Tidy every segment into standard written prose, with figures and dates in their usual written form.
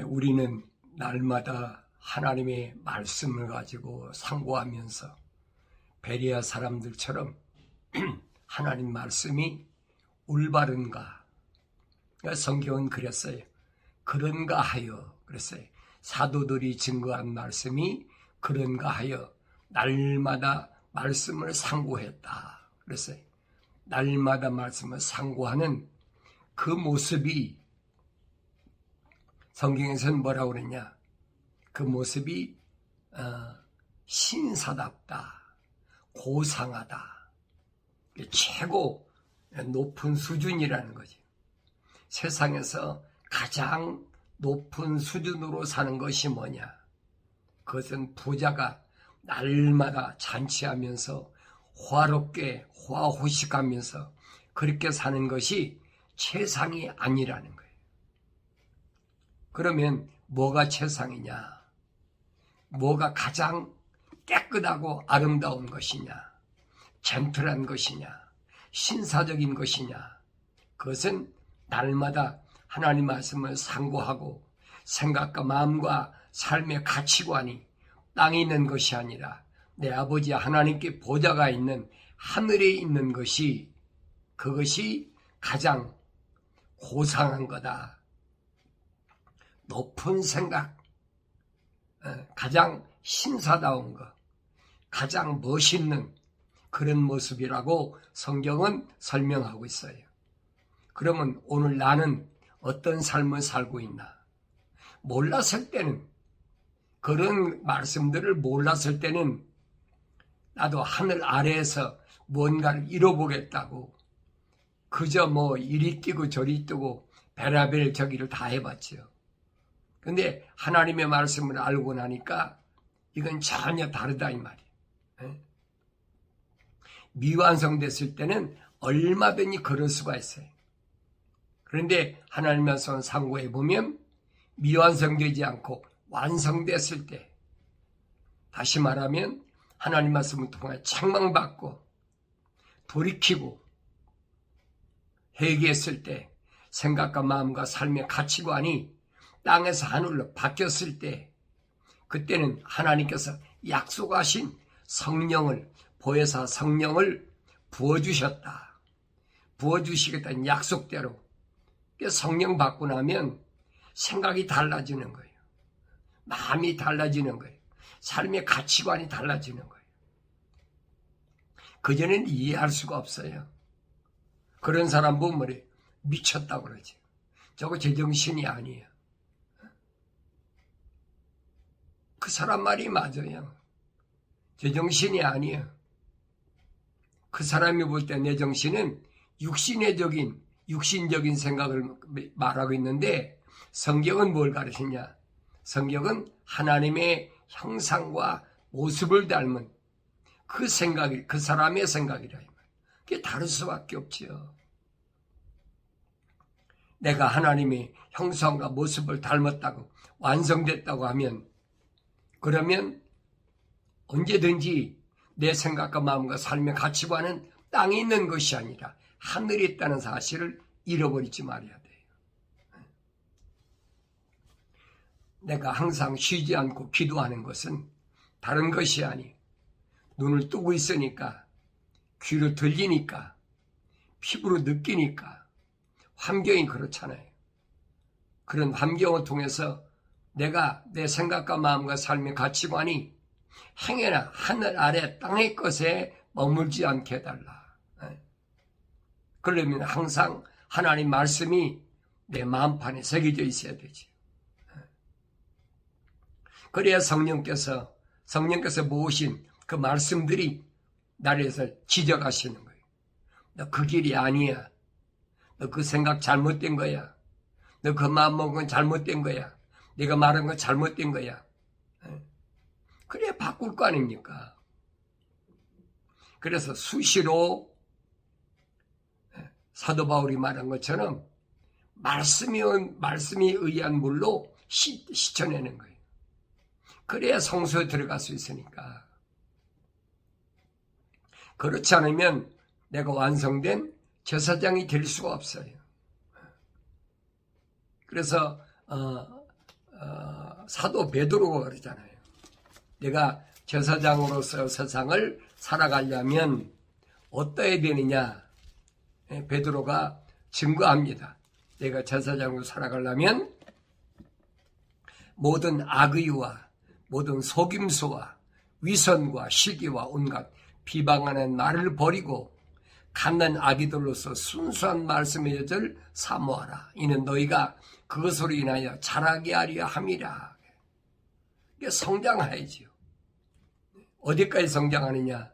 우리는 날마다 하나님의 말씀을 가지고 상고하면서 베레아 사람들처럼 하나님 말씀이 올바른가, 성경은 그랬어요. 그런가 하여 그랬어요. 사도들이 증거한 말씀이 그런가 하여 날마다 말씀을 상고했다 그랬어요. 날마다 말씀을 상고하는 그 모습이 성경에서는 뭐라고 그랬냐? 그 모습이 신사답다, 고상하다, 최고 높은 수준이라는 거지. 세상에서 가장 높은 수준으로 사는 것이 뭐냐? 그것은 부자가 날마다 잔치하면서 화롭게 화호식하면서 그렇게 사는 것이 최상이 아니라는 거예요. 그러면 뭐가 최상이냐? 뭐가 가장 깨끗하고 아름다운 것이냐? 젠틀한 것이냐? 신사적인 것이냐? 그것은 날마다 하나님 말씀을 상고하고 생각과 마음과 삶의 가치관이 땅에 있는 것이 아니라 내 아버지 하나님께 보좌가 있는 하늘에 있는 것이, 그것이 가장 고상한 거다. 높은 생각, 가장 신사다운 것, 가장 멋있는 그런 모습이라고 성경은 설명하고 있어요. 그러면 오늘 나는 어떤 삶을 살고 있나? 몰랐을 때는, 그런 말씀들을 몰랐을 때는 나도 하늘 아래에서 뭔가를 이뤄보겠다고 그저 뭐 이리 뛰고 저리 뛰고 베라벨 저기를 다 해봤죠. 근데 하나님의 말씀을 알고 나니까 이건 전혀 다르다 이 말이에요. 미완성됐을 때는 얼마든지 그럴 수가 있어요. 그런데 하나님 말씀을 상고해 보면 미완성되지 않고 완성됐을 때, 다시 말하면 하나님 말씀을 통해 책망받고 돌이키고 회개했을 때 생각과 마음과 삶의 가치관이 땅에서 하늘로 바뀌었을 때, 그때는 하나님께서 약속하신 성령을, 보혜사 성령을 부어주셨다. 부어주시겠다는 약속대로 성령 받고 나면 생각이 달라지는 거예요. 마음이 달라지는 거예요. 삶의 가치관이 달라지는 거예요. 그전에는 이해할 수가 없어요. 그런 사람 보면 뭐래? 미쳤다고 그러지. 저거 제정신이 아니에요. 그 사람 말이 맞아요. 제정신이 아니에요. 그 사람이 볼 때 내 정신은 육신적인 생각을 말하고 있는데, 성경은 뭘 가르치냐? 성경은 하나님의 형상과 모습을 닮은 그 생각이, 그 사람의 생각이라. 그게 다를 수밖에 없지요. 내가 하나님의 형상과 모습을 닮았다고, 완성됐다고 하면, 그러면 언제든지 내 생각과 마음과 삶의 가치관은 땅에 있는 것이 아니라 하늘에 있다는 사실을 잃어버리지 말아야 돼요. 내가 항상 쉬지 않고 기도하는 것은 다른 것이 아니에요. 눈을 뜨고 있으니까, 귀로 들리니까, 피부로 느끼니까, 환경이 그렇잖아요. 그런 환경을 통해서 내가 내 생각과 마음과 삶의 가치관이 행여나 하늘 아래 땅의 것에 머물지 않게 해달라. 그러면 항상 하나님 말씀이 내 마음판에 새겨져 있어야 되지. 그래야 성령께서 모으신 그 말씀들이 나에서 지적하시는 거예요. 너 그 길이 아니야. 너 그 생각 잘못된 거야. 너 그 마음 먹은 건 잘못된 거야. 네가 말한 건 잘못된 거야. 그래야 바꿀 거 아닙니까? 그래서 수시로 사도 바울이 말한 것처럼 말씀이 의한 물로 씻어내는 거예요. 그래야 성소에 들어갈 수 있으니까. 그렇지 않으면 내가 완성된 제사장이 될 수가 없어요. 그래서 사도 베드로가 그러잖아요. 내가 제사장으로서 세상을 살아가려면 어떠해야 되느냐. 베드로가 증거합니다. 내가 제사장으로 살아가려면 모든 악의와 모든 속임수와 위선과 시기와 온갖 비방하는 말을 버리고 갖는 아기들로서 순수한 말씀의 여절 사모하라. 이는 너희가 그것으로 인하여 자라게 하려 함이라. 이게 성장해야지요. 어디까지 성장하느냐?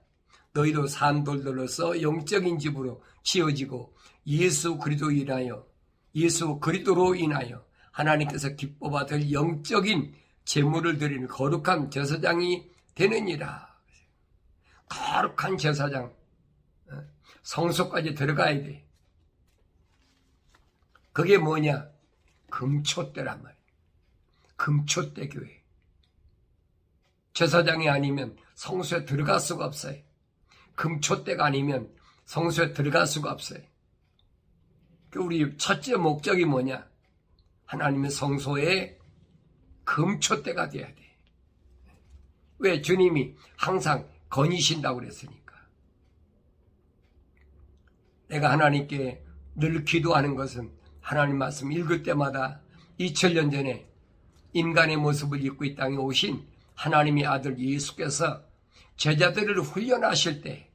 너희도 산돌들로서 영적인 집으로 지어지고 예수 그리스도로 인하여 하나님께서 기뻐 받을 영적인 제물을 드리는 거룩한 제사장이 되느니라. 거룩한 제사장, 성소까지 들어가야 돼. 그게 뭐냐? 금초대란 말이에요. 금초대 교회. 제사장이 아니면 성소에 들어갈 수가 없어요. 금초대가 아니면 성소에 들어갈 수가 없어요. 우리 첫째 목적이 뭐냐? 하나님의 성소에 금초대가 돼야 돼. 왜? 주님이 항상 거니신다고 그랬으니까. 내가 하나님께 늘 기도하는 것은 하나님 말씀 읽을 때마다 2000년 전에 인간의 모습을 입고 이 땅에 오신 하나님의 아들 예수께서 제자들을 훈련하실 때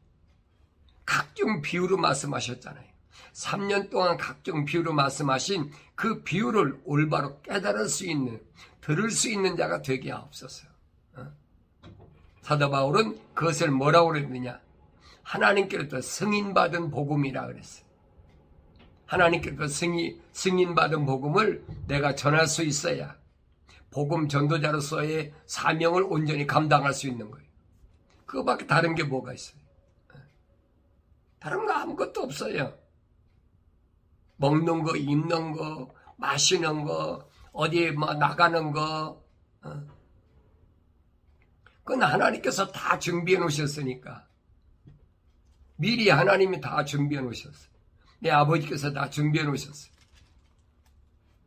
각종 비유로 말씀하셨잖아요. 3년 동안 각종 비유로 말씀하신 그 비유를 올바로 깨달을 수 있는, 들을 수 있는 자가 되게 하옵소서. 사도 바울은 그것을 뭐라고 그랬느냐? 하나님께로부터 승인받은 복음이라 그랬어요. 하나님께로부터 승인받은 복음을 내가 전할 수 있어야 복음 전도자로서의 사명을 온전히 감당할 수 있는 거예요. 그거밖에 다른 게 뭐가 있어요? 다른 거 아무것도 없어요. 먹는 거, 입는 거, 마시는 거, 어디에 나가는 거, 그건 하나님께서 다 준비해 놓으셨으니까. 미리 하나님이 다 준비해 놓으셨어요. 내 아버지께서 다 준비해 놓으셨어요.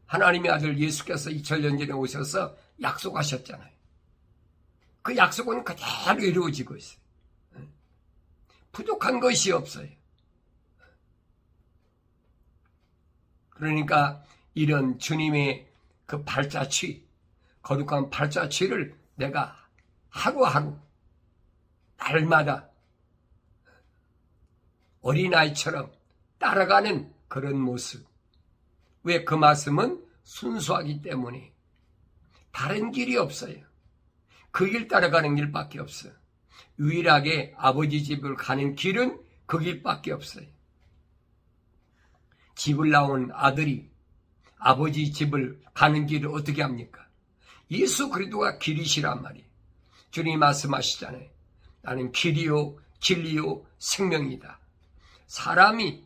하나님의 아들 예수께서 2000년 전에 오셔서 약속하셨잖아요. 그 약속은 그대로 이루어지고 있어요. 부족한 것이 없어요. 그러니까 이런 주님의 그 발자취, 거룩한 발자취를 내가 하루하루 날마다 어린아이처럼 따라가는 그런 모습. 왜? 그 말씀은 순수하기 때문에 다른 길이 없어요. 그 길 따라가는 길밖에 없어요. 유일하게 아버지 집을 가는 길은 그 길밖에 없어요. 집을 나온 아들이 아버지 집을 가는 길을 어떻게 합니까? 예수 그리스도가 길이시란 말이에요. 주님이 말씀하시잖아요. 나는 길이요 진리요 생명이다. 사람이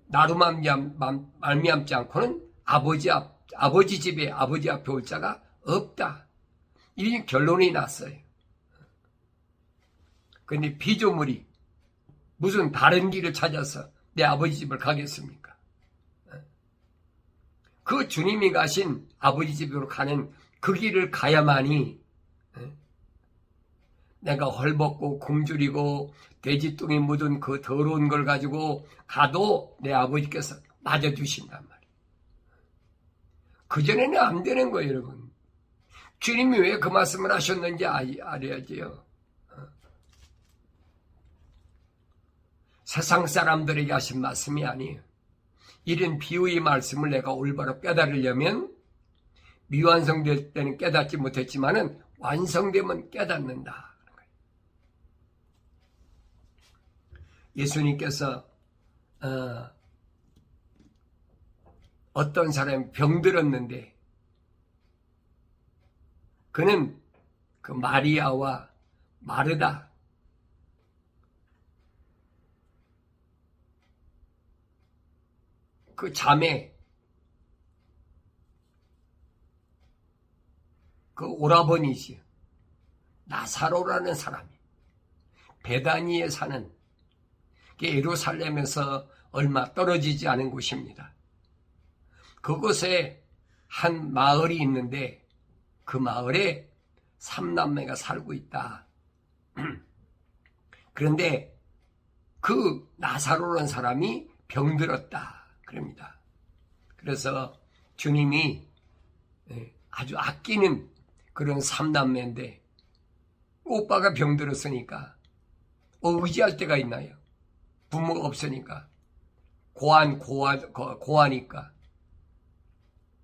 나로 말미암지 않고는 아버지 집에 아버지 앞에 올 자가 없다. 이 결론이 났어요. 그런데 피조물이 무슨 다른 길을 찾아서 내 아버지 집을 가겠습니까? 그 주님이 가신 아버지 집으로 가는 그 길을 가야만이 내가 헐벗고 굶주리고 돼지똥이 묻은 그 더러운 걸 가지고 가도 내 아버지께서 맞아주신단 말이에요. 그전에는 안 되는 거예요, 여러분. 주님이 왜 그 말씀을 하셨는지 알아야지요. 세상 사람들에게 하신 말씀이 아니에요. 이런 비유의 말씀을 내가 올바로 깨달으려면 미완성될 때는 깨닫지 못했지만은 완성되면 깨닫는다. 예수님께서 어떤 사람이 병들었는데 그는 그 마리아와 마르다 그 자매 그 오라버니지 나사로라는 사람이 베다니에 사는 예루살렘에서 얼마 떨어지지 않은 곳입니다. 그곳에 한 마을이 있는데 그 마을에 삼남매가 살고 있다. 그런데 그 나사로라는 사람이 병들었다. 그럽니다. 그래서 주님이 아주 아끼는 그런 삼남매인데 오빠가 병들었으니까 의지할 데가 있나요? 부모가 없으니까 고아니까.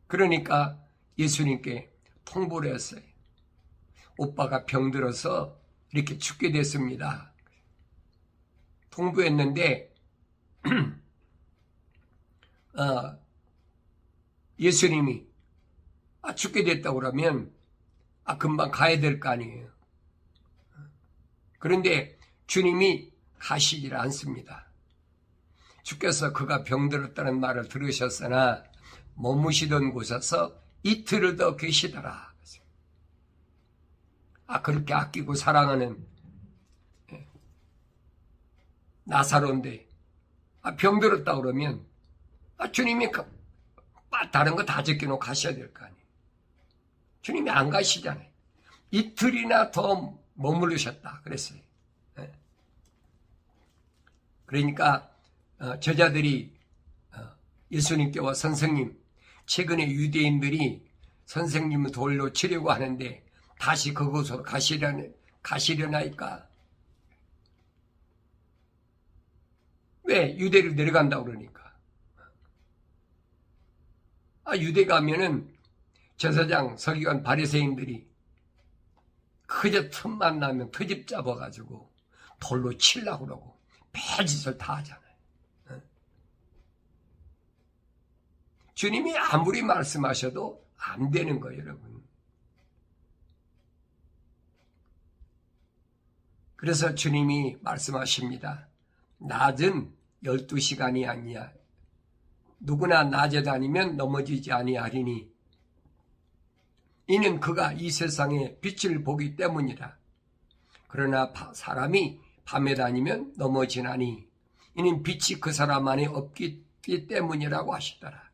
그러니까 예수님께 통보를 했어요. 오빠가 병들어서 이렇게 죽게 됐습니다. 통보했는데 예수님이 죽게 됐다고 그러면 금방 가야 될 거 아니에요. 그런데 주님이 가시질 않습니다. 주께서 그가 병들었다는 말을 들으셨으나 머무시던 곳에서 이틀을 더 계시더라. 그렇게 아끼고 사랑하는 나사로인데 병들었다 그러면 주님이 다른 거 다 제껴놓고 가셔야 될 거 아니에요. 주님이 안 가시잖아요. 이틀이나 더 머무르셨다 그랬어요. 그러니까 제자들이 예수님께 와 선생님, 최근에 유대인들이 선생님을 돌로 치려고 하는데 다시 그곳으로 가시려나이까? 왜? 유대를 내려간다고 그러니까. 유대 가면은 제사장, 서기관, 바리새인들이 그저 틈만 나면 트집 잡아가지고 돌로 치려고 그러고 별짓을 다 하잖아요. 주님이 아무리 말씀하셔도 안 되는 거예요, 여러분. 그래서 주님이 말씀하십니다. 낮은 12시간이 아니야. 누구나 낮에 다니면 넘어지지 아니하리니 이는 그가 이 세상의 빛을 보기 때문이라. 그러나 사람이 밤에 다니면 넘어지나니 이는 빛이 그 사람 안에 없기 때문이라고 하시더라.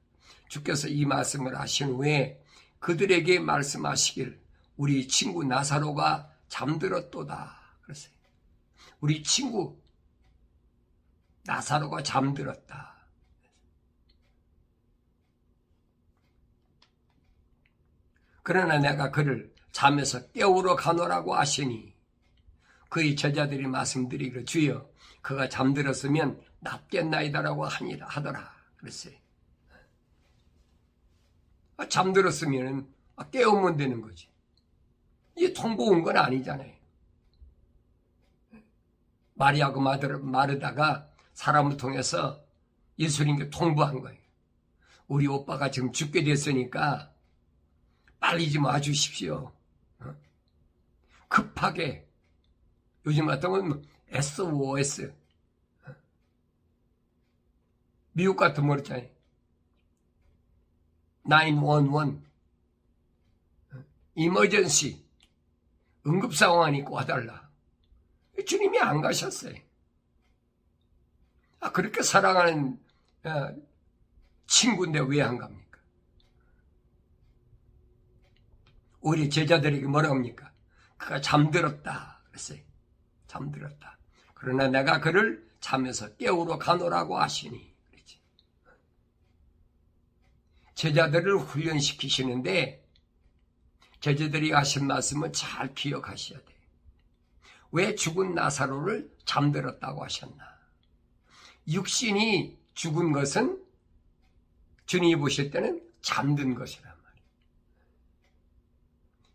주께서 이 말씀을 하신 후에 그들에게 말씀하시길 우리 친구 나사로가 잠들었도다. 그랬어요. 우리 친구 나사로가 잠들었다. 그러나 내가 그를 잠에서 깨우러 가노라고 하시니 그의 제자들이 말씀드리기를 주여 그가 잠들었으면 낫겠나이다라고 하더라. 그랬어요. 잠들었으면 깨우면 되는 거지. 이게 통보 온 건 아니잖아요. 마리아하고 마르다가 사람을 통해서 예수님께 통보한 거예요. 우리 오빠가 지금 죽게 됐으니까 빨리 좀 와주십시오. 급하게. 요즘 같은 건 SOS. 미국 같은 거 그렇잖아요. 911. 이머전시. 응급상황이 꼭 와달라. 주님이 안 가셨어요. 그렇게 사랑하는 친구인데 왜 안 갑니까? 우리 제자들에게 뭐라고 합니까? 그가 잠들었다 그랬어요. 잠들었다. 그러나 내가 그를 잠에서 깨우러 가노라고 하시니 그랬지. 제자들을 훈련시키시는데 제자들이 하신 말씀은 잘 기억하셔야 돼요. 왜 죽은 나사로를 잠들었다고 하셨나? 육신이 죽은 것은 주님이 보실 때는 잠든 것이란 말이에요.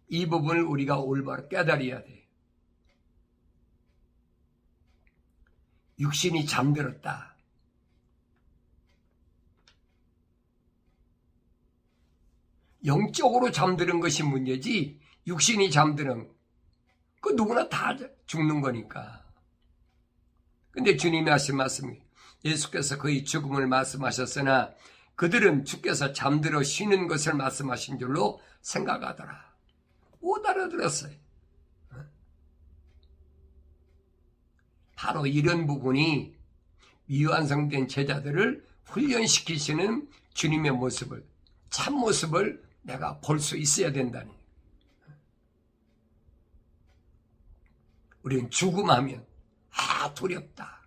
이 부분을 우리가 올바로 깨달아야 돼요. 육신이 잠들었다. 영적으로 잠드는 것이 문제지 육신이 잠드는 그 누구나 다 죽는 거니까. 근데 주님이 하신 말씀이 예수께서 그의 죽음을 말씀하셨으나 그들은 주께서 잠들어 쉬는 것을 말씀하신 줄로 생각하더라. 못 알아들었어요. 바로 이런 부분이 미완성된 제자들을 훈련시키시는 주님의 모습을, 참모습을 내가 볼 수 있어야 된다니. 우리는 죽음하면 두렵다.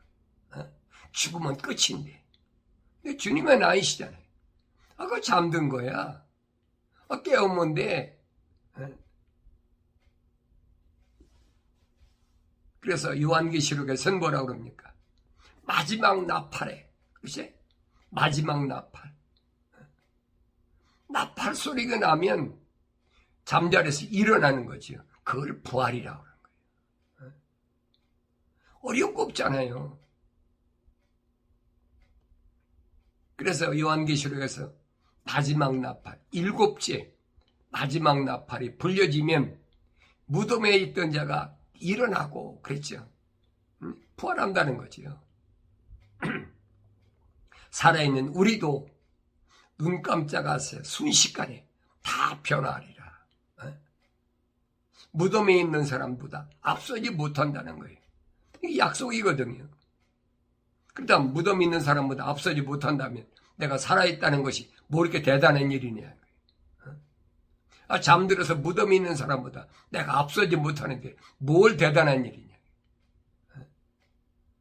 죽으면 끝인데. 근데 주님은 아니시잖아요. 그거 잠든 거야. 깨우면 돼. 그래서 요한계시록에서는 뭐라고 그럽니까? 마지막 나팔에, 그치? 마지막 나팔. 나팔 소리가 나면 잠자리에서 일어나는 거죠. 그걸 부활이라고 하는 거예요. 어려운 거 없잖아요. 그래서 요한계시록에서 마지막 나팔, 7째 마지막 나팔이 불려지면 무덤에 있던 자가 일어나고 그랬죠. 부활한다는 거죠. 살아있는 우리도 눈 깜짝하세 순식간에 다 변화하리라. 무덤에 있는 사람보다 앞서지 못한다는 거예요. 이게 약속이거든요. 그러다 무덤에 있는 사람보다 앞서지 못한다면 내가 살아있다는 것이 뭐 이렇게 대단한 일이냐. 잠들어서 무덤에 있는 사람보다 내가 앞서지 못하는데 뭘 대단한 일이냐.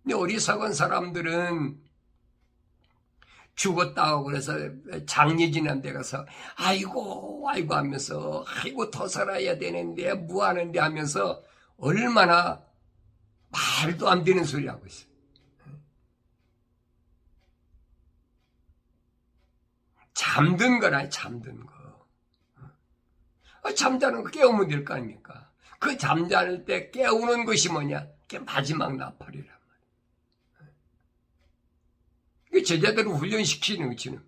근데 어리석은 사람들은 죽었다고 그래서 장례 지난 데 가서 아이고 하면서 아이고 더 살아야 되는데 뭐 하는데 하면서 얼마나 말도 안 되는 소리 하고 있어요. 잠든 거라, 잠든 거. 잠자는 거 깨우면 될 거 아닙니까? 그 잠자는 때 깨우는 것이 뭐냐? 그게 마지막 나팔이란 말이에요. 그 제자들을 훈련시키는 거지는.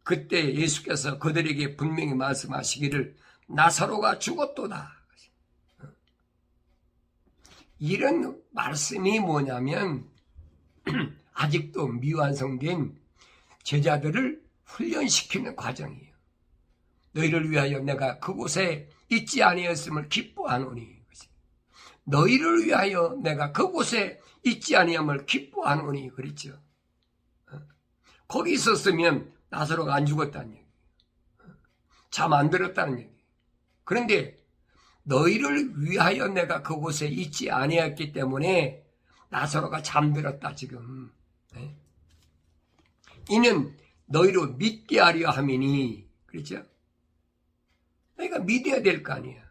그때 예수께서 그들에게 분명히 말씀하시기를 나사로가 죽었도다. 이런 말씀이 뭐냐면 아직도 미완성된 제자들을 훈련시키는 과정이에요. 너희를 위하여 내가 그곳에 있지 아니하였음을 기뻐하노니. 너희를 위하여 내가 그곳에 있지 아니함을 기뻐하노니 그랬죠. 거기 있었으면 나사로가 안 죽었다는 얘기예요. 잠 안 들었다는 얘기예요. 그런데 너희를 위하여 내가 그곳에 있지 아니했기 때문에 나사로가 잠들었다 지금. 이는 너희로 믿게 하려 함이니. 그렇죠? 너희가 믿어야 될 거 아니야.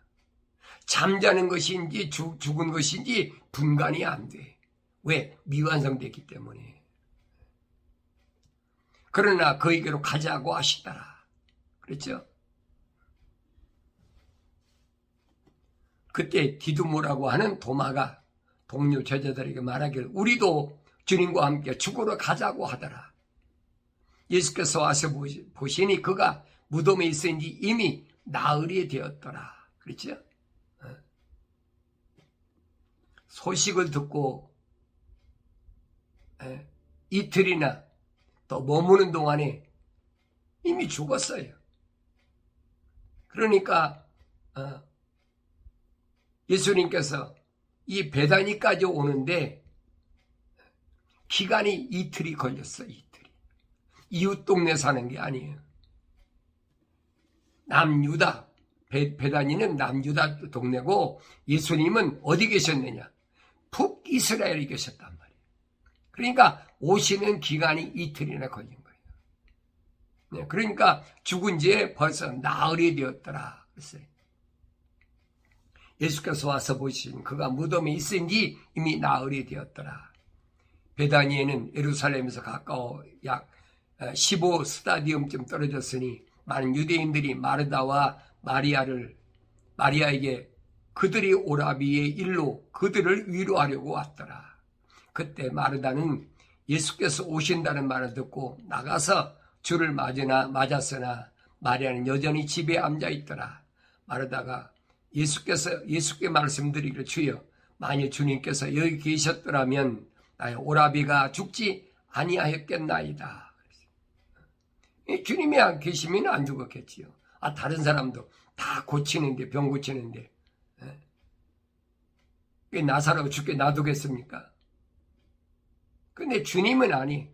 잠자는 것인지 죽은 것인지 분간이 안 돼. 왜? 미완성됐기 때문에. 그러나 그에게로 가자고 하시더라. 그렇죠? 그때 디두모라고 하는 도마가 동료 제자들에게 말하기를 우리도 주님과 함께 죽으러 가자고 하더라. 예수께서 와서 보시니 그가 무덤에 있으니 이미 나흘이 되었더라. 그렇죠? 소식을 듣고 이틀이나 또 머무는 동안에 이미 죽었어요. 그러니까 예수님께서 이 베다니까지 오는데 기간이 이틀이 걸렸어요. 이틀이. 이웃 동네 사는 게 아니에요. 남유다, 베다니는 남유다 동네고 예수님은 어디 계셨느냐? 북이스라엘에 계셨단 말이에요. 그러니까 오시는 기간이 이틀이나 걸린 거예요. 네, 그러니까 죽은 지 벌써 나흘이 되었더라. 그랬어요. 예수께서 와서 보시니 그가 무덤에 있은지 이미 나흘이 되었더라. 베다니에는 예루살렘에서 가까워 약 15스타디움쯤 떨어졌으니 많은 유대인들이 마르다와 마리아에게 그들이 오라비의 일로 그들을 위로하려고 왔더라. 그때 마르다는 예수께서 오신다는 말을 듣고 나가서 주를 맞았으나 마리아는 여전히 집에 앉아 있더라. 마르다가 예수께 말씀드리기를 주여 만일 주님께서 여기 계셨더라면 나의 오라비가 죽지 아니하였겠나이다. 주님이 안 계시면 안 죽었겠지요. 다른 사람도 다 고치는데 병 고치는데 나사로가 죽게 놔두겠습니까? 근데 주님은 아니.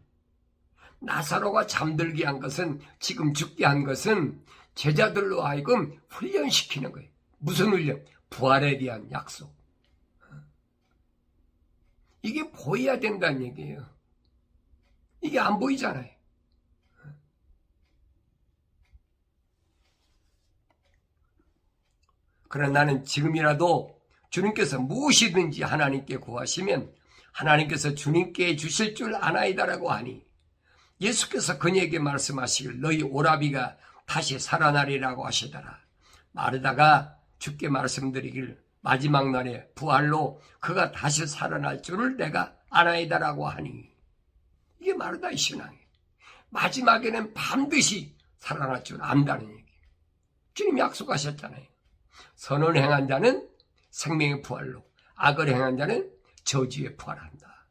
나사로가 잠들게 한 것은 지금 죽게 한 것은 제자들로 하여금 훈련시키는 거예요. 무슨 훈련? 부활에 대한 약속. 이게 보여야 된다는 얘기예요. 이게 안 보이잖아요. 그러나 나는 지금이라도 주님께서 무엇이든지 하나님께 구하시면 하나님께서 주님께 주실 줄 아나이다라고 하니 예수께서 그녀에게 말씀하시길 너희 오라비가 다시 살아나리라고 하시더라. 마르다가 주께 말씀드리길 마지막 날에 부활로 그가 다시 살아날 줄을 내가 아나이다라고 하니 이게 마르다의 신앙이에요. 마지막에는 반드시 살아날 줄 안다는 얘기예요. 주님이 약속하셨잖아요. 선을 행한 자는 생명의 부활로, 악을 행한 자는 저주의 부활한다.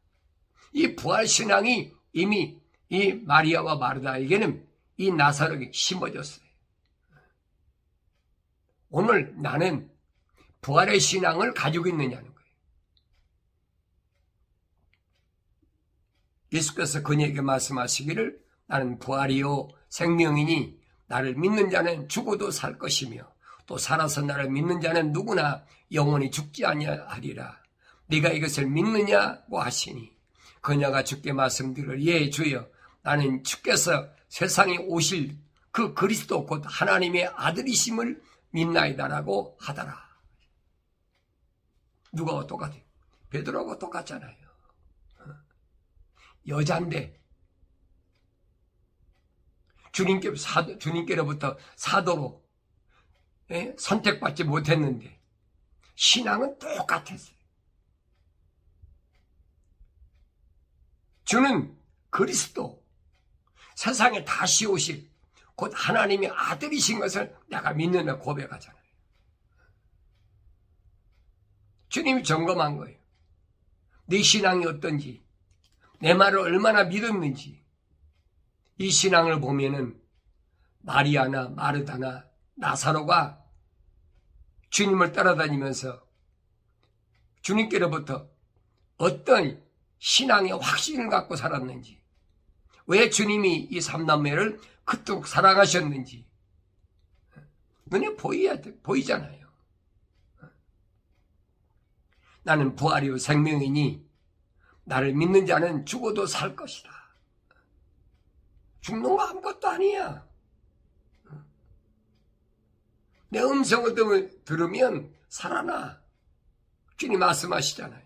이 부활 신앙이 이미 이 마리아와 마르다에게는 이 나사로에게 심어졌어요. 오늘 나는 부활의 신앙을 가지고 있느냐는 거예요. 예수께서 그녀에게 말씀하시기를 나는 부활이요 생명이니 나를 믿는 자는 죽어도 살 것이며 또 살아서 나를 믿는 자는 누구나 영원히 죽지 아니하리라. 네가 이것을 믿느냐고 하시니 그녀가 주께 말씀드리기를 예 주여 나는 주께서 세상에 오실 그 그리스도 곧 하나님의 아들이심을 믿나이다라고 하더라. 누가 똑같아요? 베드로하고 똑같잖아요. 여잔데 주님께로부터 사도로 선택받지 못했는데 신앙은 똑같았어요. 주는 그리스도 세상에 다시 오실 곧 하나님의 아들이신 것을 내가 믿는다 고백하잖아요. 주님이 점검한 거예요. 네 신앙이 어떤지, 내 말을 얼마나 믿었는지. 이 신앙을 보면은 마리아나 마르다나 나사로가 주님을 따라다니면서 주님께로부터 어떤 신앙의 확신을 갖고 살았는지, 왜 주님이 이 삼남매를 그토록 사랑하셨는지 눈에 보이잖아요. 나는 부활이요 생명이니 나를 믿는 자는 죽어도 살 것이다. 죽는 거 아무것도 아니야. 내 음성을 들으면 살아나. 주님 말씀하시잖아요.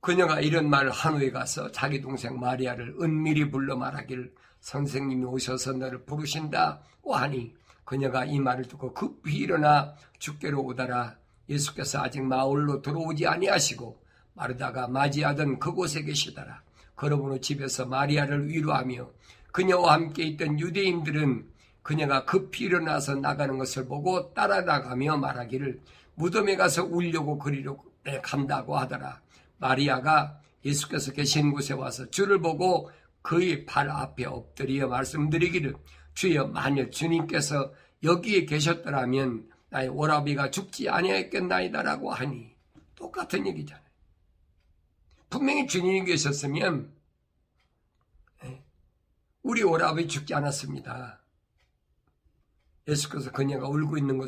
그녀가 이런 말을 한 후에 가서 자기 동생 마리아를 은밀히 불러 말하기를 선생님이 오셔서 너를 부르신다고 하니 그녀가 이 말을 듣고 급히 일어나 주께로 오더라. 예수께서 아직 마을로 들어오지 아니하시고 마르다가 맞이하던 그곳에 계시더라. 그러므로 집에서 마리아를 위로하며 그녀와 함께 있던 유대인들은 그녀가 급히 일어나서 나가는 것을 보고 따라 나가며 말하기를 무덤에 가서 울려고 그리로 간다고 하더라. 마리아가 예수께서 계신 곳에 와서 주를 보고 그의 발 앞에 엎드려 말씀드리기를 주여 만일 주님께서 여기에 계셨더라면 나의 오라비가 죽지 아니하였겠나이다라고 하니 똑같은 얘기잖아요. 분명히 주님이 계셨으면 우리 오라비 죽지 않았습니다. 예수께서 그녀가 울고 있는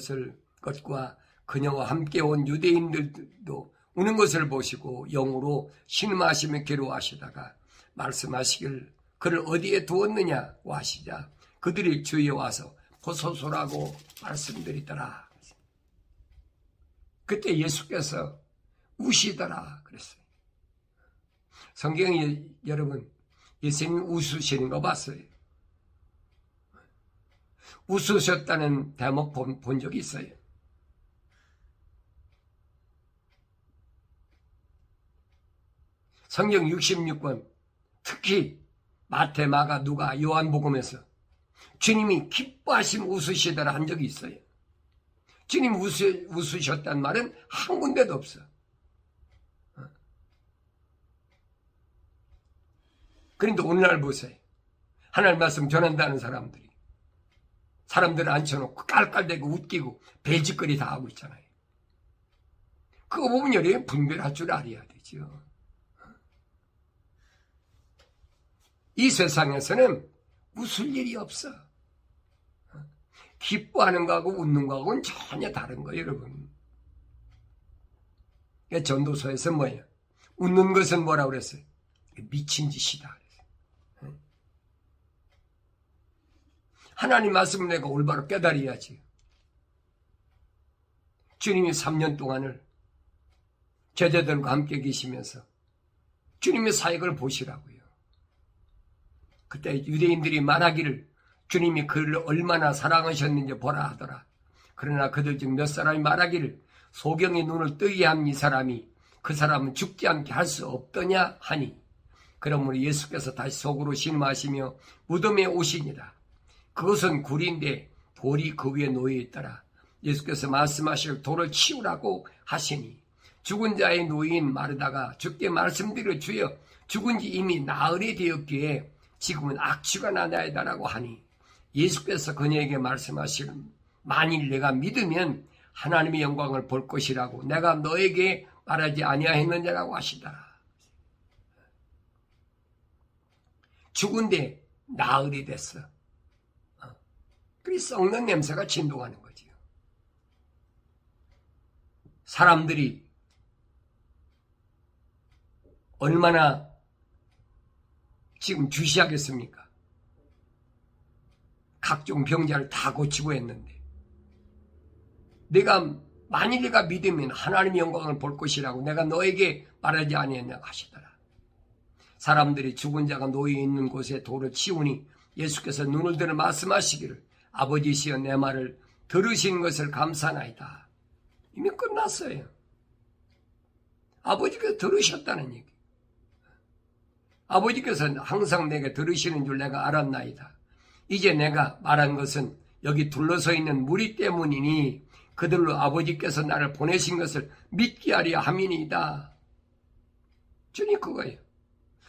것과 그녀와 함께 온 유대인들도 우는 것을 보시고 영으로 신음하시며 괴로워하시다가 말씀하시길 그를 어디에 두었느냐고 하시자 그들이 주위에 와서 보소서라고 말씀드리더라. 그때 예수께서 우시더라 그랬어요. 성경에 여러분 예수님 웃으시는 거 봤어요. 웃으셨다는 대목 본 적이 있어요. 성경 66권 특히 마태, 마가, 누가, 요한복음에서 주님이 기뻐하심 웃으시더라 한 적이 있어요. 주님 웃으셨단 말은 한 군데도 없어. 그런데 오늘날 보세요. 하나님 말씀 전한다는 사람들을 앉혀놓고 깔깔대고 웃기고 벨짓거리 다 하고 있잖아요. 그거 보면 여러분 분별할 줄 알아야 되죠. 이 세상에서는 웃을 일이 없어. 기뻐하는 거하고 웃는 거하고는 전혀 다른 거예요, 여러분. 전도서에서 뭐예요? 웃는 것은 뭐라고 그랬어요? 미친 짓이다. 하나님 말씀을 내가 올바로 깨달아야지. 주님이 3년 동안을 제자들과 함께 계시면서 주님의 사역을 보시라고요. 그때 유대인들이 말하기를 주님이 그를 얼마나 사랑하셨는지 보라 하더라. 그러나 그들 중 몇 사람이 말하기를 소경의 눈을 뜨게 한 이 사람이 그 사람은 죽지 않게 할 수 없더냐 하니, 그러므로 예수께서 다시 속으로 신음하시며 무덤에 오시니라. 그것은 굴인데 돌이 그 위에 놓여 있더라. 예수께서 말씀하실 돌을 치우라고 하시니 죽은 자의 노인 마르다가 주께 말씀드려 주여 죽은 지 이미 나흘이 되었기에 지금은 악취가 나나이다라고 하니, 예수께서 그녀에게 말씀하시는 만일 내가 믿으면 하나님의 영광을 볼 것이라고 내가 너에게 말하지 아니하였느냐라고 하시더라. 죽은데 나흘이 됐어. 그리 썩는 냄새가 진동하는 거지요. 사람들이 얼마나 지금 주시하겠습니까? 각종 병자를 다 고치고 했는데, 만일 내가 믿으면 하나님의 영광을 볼 것이라고 내가 너에게 말하지 아니했냐고 하시더라. 사람들이 죽은 자가 놓여 있는 곳에 돌을 치우니 예수께서 눈을 들어 말씀하시기를 아버지시여 내 말을 들으신 것을 감사나이다. 이미 끝났어요. 아버지께서 들으셨다는 얘기. 아버지께서는 항상 내게 들으시는 줄 내가 알았나이다. 이제 내가 말한 것은 여기 둘러서 있는 무리 때문이니 그들로 아버지께서 나를 보내신 것을 믿게 하려 함이니이다. 주님 그거예요.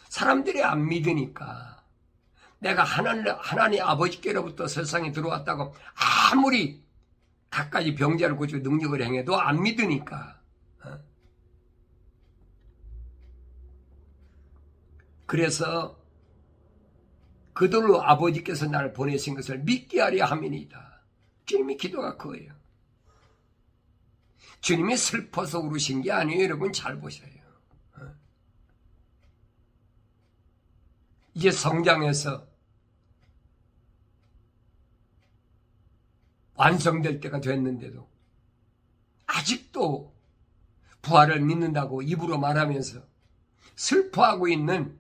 사람들이 안 믿으니까 내가 하나님 아버지께로부터 세상에 들어왔다고 아무리 갖가지 병자를 고치고 능력을 행해도 안 믿으니까. 그래서 그들로 아버지께서 나를 보내신 것을 믿게 하려 함이니이다. 주님의 기도가 그거예요. 주님이 슬퍼서 울으신 게 아니에요. 여러분 잘 보셔요. 이제 성장해서 완성될 때가 됐는데도 아직도 부활을 믿는다고 입으로 말하면서 슬퍼하고 있는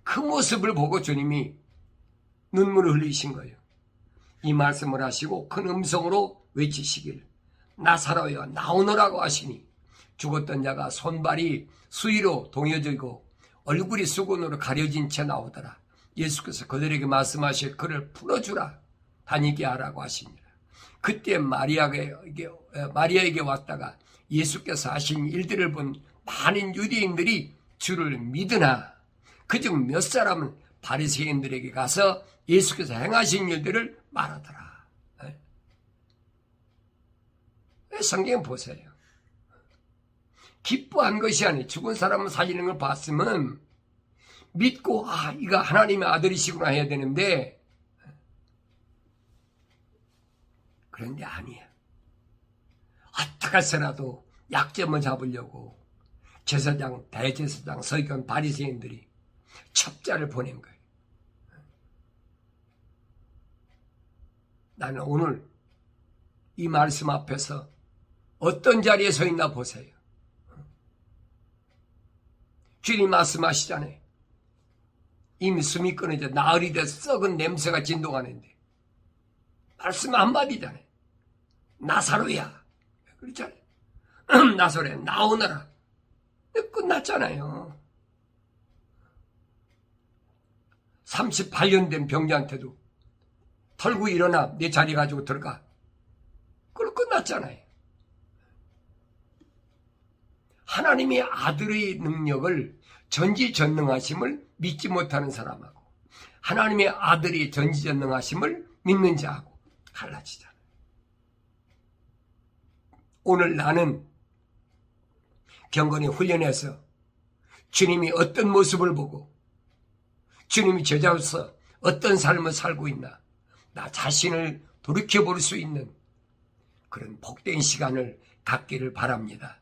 그 모습을 보고 주님이 눈물을 흘리신 거예요. 이 말씀을 하시고 큰 음성으로 외치시길 나사로여 나오너라고 하시니 죽었던 자가 손발이 수위로 동여지고 얼굴이 수건으로 가려진 채 나오더라. 예수께서 그들에게 말씀하실 그를 풀어주라 다니게 하라고 하시니라. 그때 마리아에게 왔다가 예수께서 하신 일들을 본 많은 유대인들이 주를 믿으나 그중 몇 사람은 바리새인들에게 가서 예수께서 행하신 일들을 말하더라. 성경 보세요. 기뻐한 것이 아니 죽은 사람은 살리는 걸 봤으면 믿고 이가 하나님의 아들이시구나 해야 되는데, 그런데 아니야. 어떻게 해서라도 약점을 잡으려고 제사장, 대제사장, 서기관, 바리새인들이 첩자를 보낸 거예요. 나는 오늘 이 말씀 앞에서 어떤 자리에 서 있나 보세요. 주님 말씀하시잖아요. 이미 숨이 끊어져 나흘이 돼서 썩은 냄새가 진동하는데 말씀 한마디잖아요. 나사로야. 그렇잖아요. 나사로야 나오너라. 끝났잖아요. 38년 된 병자한테도 털고 일어나 내 자리 가지고 들어가. 그걸 끝났잖아요. 하나님의 아들의 능력을 전지전능하심을 믿지 못하는 사람하고 하나님의 아들이 전지전능하심을 믿는 자하고 갈라지잖아요. 오늘 나는 경건히 훈련해서 주님이 어떤 모습을 보고 주님이 제자로서 어떤 삶을 살고 있나 나 자신을 돌이켜볼 수 있는 그런 복된 시간을 갖기를 바랍니다.